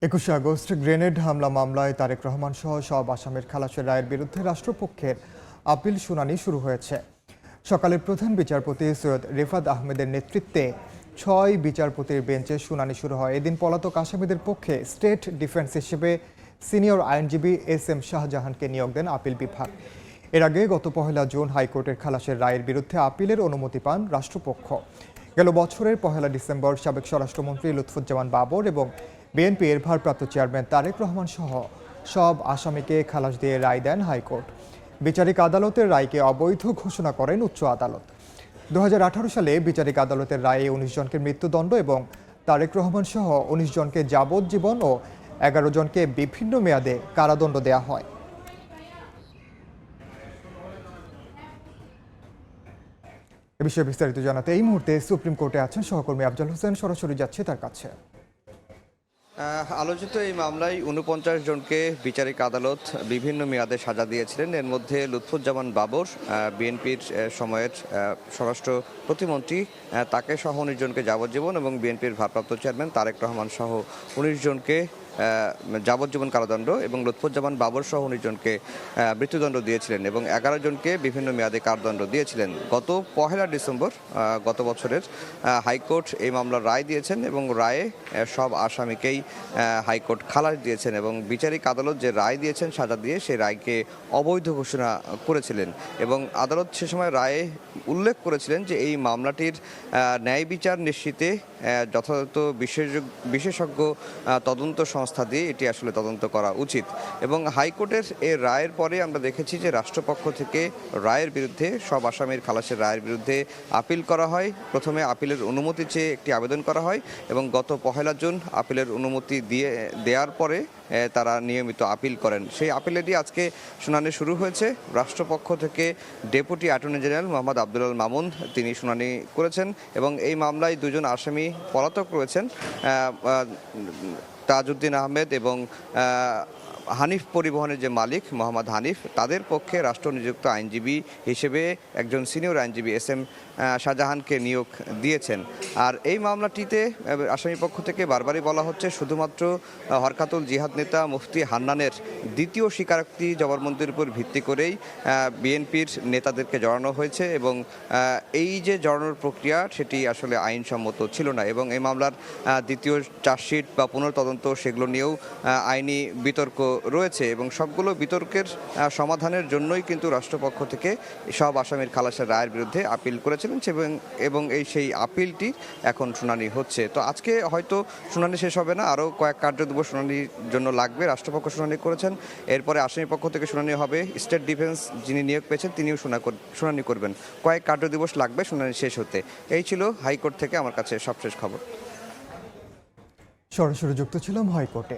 21 August grenade হামলা মামলায় তারেক রহমান সহ সব আসামির খালাসের রায়ের বিরুদ্ধে রাষ্ট্রপক্ষের আপিল শুনানি শুরু হয়েছে। সকালে প্রধান বিচারপতি সৈয়দ রেফাত আহমেদের নেতৃত্বে 6 বিচারপতির বেঞ্চে শুনানি শুরু হয়। এদিন পলাতক আসামিদের পক্ষে স্টেট ডিফেন্স হিসেবে সিনিয়র আইনজীবী এস.এম. শাহজাহানকে নিয়োগ দেন আপিল বিভাগ। এর আগে গত 1 জুন হাইকোর্টের খালাসের রায়ের বিরুদ্ধে আপিলের অনুমতি পান রাষ্ট্রপক্ষ। গেল বছরের 1 ডিসেম্বর সাবেক স্বরাষ্ট্রমন্ত্রী লুৎফুজ্জামান বাবর এবং বিএনপির ভারপ্রাপ্ত চেয়ারম্যান তারেক রহমান সহ সব আসামিকে খালাস দিয়ে রায় দেন হাইকোর্ট। বিচারিক আদালতের রায়কে অবৈধ ঘোষণা করেন উচ্চ আদালত। 2018 সালে বিচারিক আদালতের রায়ে 19 জনকে মৃত্যুদণ্ড এবং তারেক রহমান সহ 19 জনকে যাবজ্জীবন ও 11 জনকে বিভিন্ন মেয়াদে কারাদণ্ড দেওয়া হয়। এ বিষয়ে বিস্তারিত জানাতে এই মুহূর্তে সুপ্রিম কোর্টে আছেন সহকর্মী আফজাল হোসেন। সরাসরি যাচ্ছে তার কাছে। আলোচিত এই মামলায় 49 জনকে বিচারিক আদালত বিভিন্ন মেয়াদে সাজা দিয়েছিলেন। এর মধ্যে লুৎফুজ্জামান বাবর, বিএনপির সময়ের স্বরাষ্ট্র প্রতিমন্ত্রী, তাকে সহ 19 জনকে যাবজ্জীবন এবং বিএনপির ভারপ্রাপ্ত চেয়ারম্যান তারেক রহমান সহ 19 জনকে যাবজ্জীবন কারাদণ্ড এবং লুৎফুজ্জামান বাবর সহ 19 জনকে মৃত্যুদণ্ড দিয়েছিলেন এবং 11 জনকে বিভিন্ন মেয়াদে কারাদণ্ড দিয়েছিলেন। গত 1 ডিসেম্বর গত বছরের হাইকোর্ট এই মামলার রায় দিয়েছেন এবং রায়ে সব আসামিকেই হাইকোর্ট খালাস দিয়েছেন এবং বিচারিক আদালত যে রায় দিয়েছেন সাজা দিয়ে সেই রায়কে অবৈধ ঘোষণা করেছিলেন এবং আদালত সে সময় রায়ে উল্লেখ করেছিলেন যে এই মামলাটির ন্যায় বিচার নিশ্চিতে যথাযথ বিশেষজ্ঞ তদন্ত সংস্থা দিয়ে এটি আসলে তদন্ত করা উচিত। এবং হাইকোর্টের এই রায়ের পরে আমরা দেখেছি যে রাষ্ট্রপক্ষ থেকে রায়ের বিরুদ্ধে সব আসামির খালাসের রায়ের বিরুদ্ধে আপিল করা হয়। প্রথমে আপিলের অনুমতি চেয়ে একটি আবেদন করা হয় এবং গত 1 জুন আপিলের অনুমতি দেওয়ার পরে তারা নিয়মিত আপিল করেন। সেই আপিলেরই আজকে শুনানি শুরু হয়েছে। রাষ্ট্রপক্ষ থেকে deputy attorney general Mohammad Abdul Mamun তিনি শুনানি করেছেন এবং এই মামলায় 2 জন আসামি পলাতক রয়েছেন, তাজউদ্দিন আহমেদ এবং হানিফ পরিবহনের যে মালিক মোহাম্মদ হানিফ, তাদের পক্ষে রাষ্ট্র নিযুক্ত আইনজীবী হিসেবে একজন সিনিয়র আইনজীবী এস.এম. শাহজাহানকে নিয়োগ দিয়েছেন। আর এই মামলাটিতে আসামি পক্ষ থেকে বারবারই বলা হচ্ছে শুধুমাত্র হরকাতুল জিহাদ নেতা মুফতি হান্নানের দ্বিতীয় স্বীকারোক্তি জবানবন্দির উপর ভিত্তি করেই বিএনপির নেতাদেরকে জড়ানো হয়েছে এবং এই যে জড়ানোর প্রক্রিয়া সেটি আসলে আইনসম্মত ছিল না এবং এই মামলার দ্বিতীয় চার্জশিট বা পুনর্তদন্ত সেগুলো নিয়েও আইনি বিতর্ক রয়েছে এবং সবগুলো বিতর্কের সমাধানের জন্যই কিন্তু রাষ্ট্রপক্ষ থেকে সব আসামির খালাসের রায়ের বিরুদ্ধে আপিল করেছিলেন এবং সেই আপিলটি এখন শুনানি হচ্ছে। তো আজকে হয়তো শুনানি শেষ হবে না, আরও কয়েক কার্যদিবস শুনানির জন্য লাগবে। রাষ্ট্রপক্ষ শুনানি করেছেন, এরপরে আসামি পক্ষ থেকে শুনানি হবে। স্টেট ডিফেন্স যিনি নিয়োগ পেয়েছেন তিনিও শুনানি করবেন। কয়েক কার্যদিবস লাগবে শুনানি শেষ হতে। এই ছিল হাইকোর্ট থেকে আমার কাছে সবশেষ খবর। সরাসরি যুক্ত ছিলাম হাইকোর্টে।